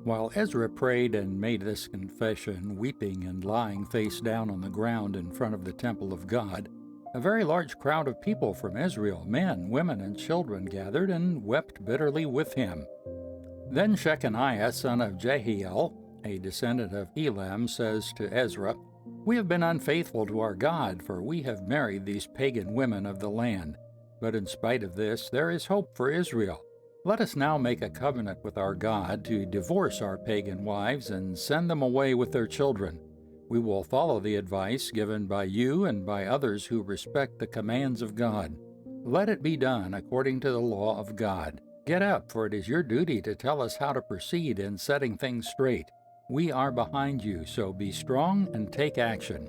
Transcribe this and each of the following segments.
While Ezra prayed and made this confession, weeping and lying face down on the ground in front of the temple of God, a very large crowd of people from Israel, men, women, and children, gathered and wept bitterly with him. Then Shechaniah, son of Jehiel, a descendant of Elam, says to Ezra, "We have been unfaithful to our God, for we have married these pagan women of the land. But in spite of this, there is hope for Israel. Let us now make a covenant with our God to divorce our pagan wives and send them away with their children. We will follow the advice given by you and by others who respect the commands of God. Let it be done according to the law of God. Get up, for it is your duty to tell us how to proceed in setting things straight. We are behind you, so be strong and take action."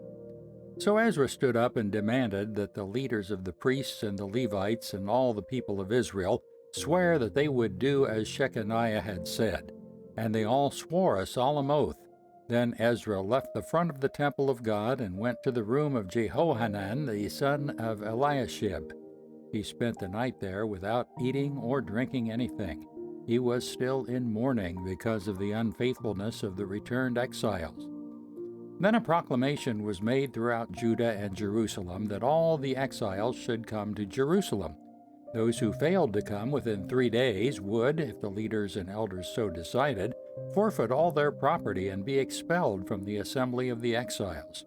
So Ezra stood up and demanded that the leaders of the priests and the Levites and all the people of Israel swear that they would do as Shechaniah had said. And they all swore a solemn oath. Then Ezra left the front of the temple of God and went to the room of Jehohanan, the son of Eliashib. He spent the night there without eating or drinking anything. He was still in mourning because of the unfaithfulness of the returned exiles. Then a proclamation was made throughout Judah and Jerusalem that all the exiles should come to Jerusalem. Those who failed to come within 3 days would, if the leaders and elders so decided, forfeit all their property and be expelled from the assembly of the exiles.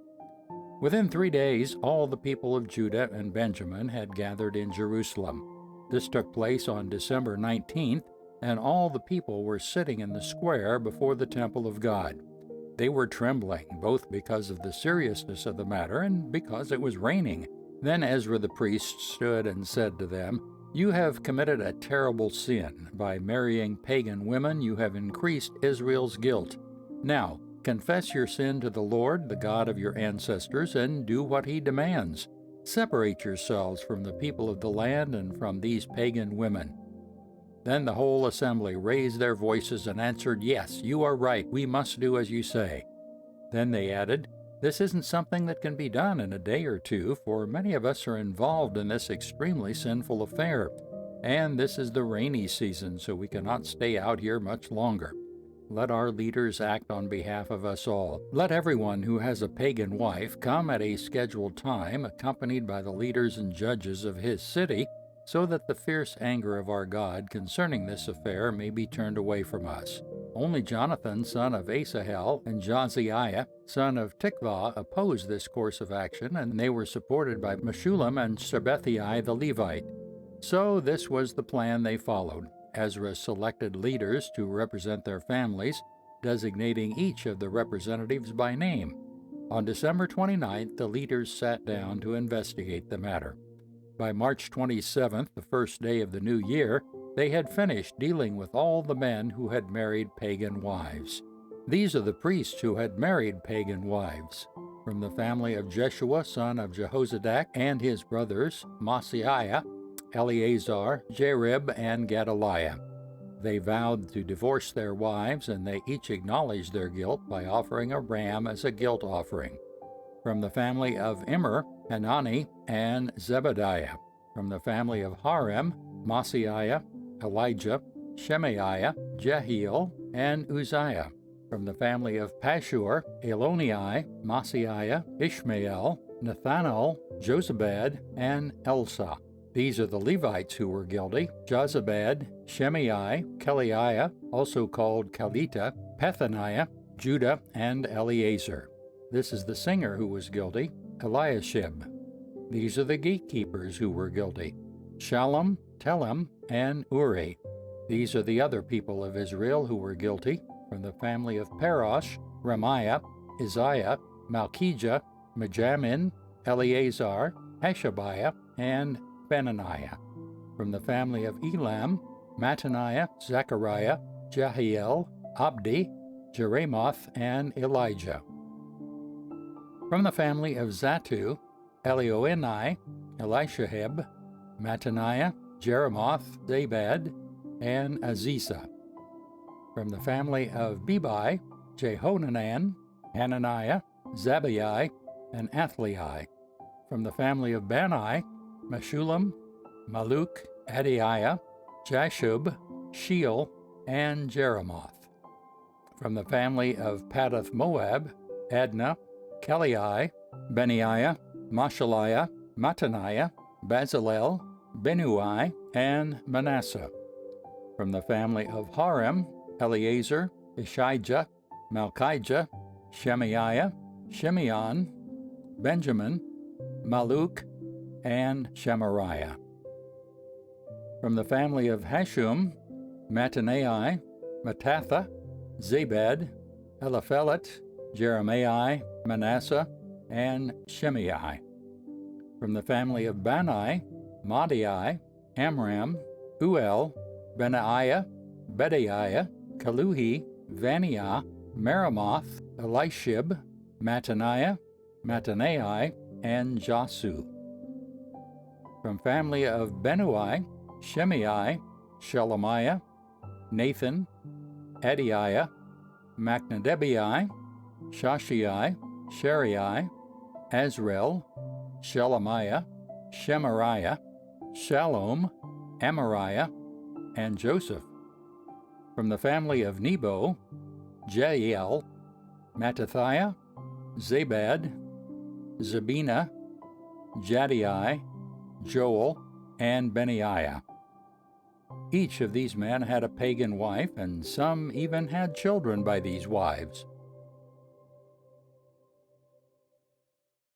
Within 3 days, all the people of Judah and Benjamin had gathered in Jerusalem. This took place on December 19th, and all the people were sitting in the square before the temple of God. They were trembling, both because of the seriousness of the matter and because it was raining. Then Ezra the priest stood and said to them, "You have committed a terrible sin. By marrying pagan women, you have increased Israel's guilt. Now, confess your sin to the Lord, the God of your ancestors, and do what he demands. Separate yourselves from the people of the land and from these pagan women." Then the whole assembly raised their voices and answered, "Yes, you are right. We must do as you say." Then they added, "This isn't something that can be done in a day or two, for many of us are involved in this extremely sinful affair. And this is the rainy season, so we cannot stay out here much longer. Let our leaders act on behalf of us all. Let everyone who has a pagan wife come at a scheduled time, accompanied by the leaders and judges of his city, so that the fierce anger of our God concerning this affair may be turned away from us." Only Jonathan, son of Asahel, and Josiah, son of Tikvah, opposed this course of action, and they were supported by Meshullam and Shabbethai the Levite. So this was the plan they followed. Ezra selected leaders to represent their families, designating each of the representatives by name. On December 29th, the leaders sat down to investigate the matter. By March 27th, the first day of the new year, they had finished dealing with all the men who had married pagan wives. These are the priests who had married pagan wives. From the family of Jeshua, son of Jehozadak, and his brothers, Maaseiah, Eleazar, Jarib, and Gedaliah. They vowed to divorce their wives, and they each acknowledged their guilt by offering a ram as a guilt offering. From the family of Immer, Hanani, and Zebediah. From the family of Harem, Maaseiah, Elijah, Shemaiah, Jehiel, and Uzziah. From the family of Pashur, Elonai, Maaseiah, Ishmael, Nathanael, Jozabad, and Elsa. These are the Levites who were guilty: Jozabad, Shemaiah, Keliah, also called Kelita, Pethaniah, Judah, and Eleazar. This is the singer who was guilty: Eliashib. These are the gatekeepers who were guilty: Shallum, Telem, and Uri. These are the other people of Israel who were guilty: from the family of Parosh, Ramiah, Isaiah, Malchijah, Mijamin, Eleazar, Hashabiah, and Benaniah. From the family of Elam, Mattaniah, Zechariah, Jehiel, Abdi, Jeremoth, and Elijah. From the family of Zattu, Elioenai, Elishahib, Mattaniah, Jeremoth, Zabad, and Aziza. From the family of Bebai, Jehonanan, Hananiah, Zabai, and Athlai. From the family of Bani, Meshullam, Maluk, Adiah, Jashub, Sheol, and Jeremoth. From the family of Paddath-Moab, Adnah, Kelai, Benaiah, Mashaliah, Mattaniah, Bezalel, Benui, and Manasseh. From the family of Harim, Eleazar, Ishijah, Malchijah, Shemaiah, Shimeon, Benjamin, Maluk, and Shemariah. From the family of Hashum, Mattanai, Mattatha, Zabed, Eliphelet, Jeremiah, Manasseh, and Shimei. From the family of Bani, Madai, Amram, Uel, Benaiah, Bedaiah, Kaluhi, Vaniah, Meremoth, Elishib, Mattaniah, Mattanai, and Jasu. From family of Benui, Shimei, Shelemiah, Nathan, Adiah, Macnadebai, Shashai, Sherai, Azrael, Shelemiah, Shemariah, Shalom, Amariah, and Joseph. From the family of Nebo, Jael, Mattathiah, Zabad, Zabina, Jaddai, Joel, and Benaiah. Each of these men had a pagan wife, and some even had children by these wives.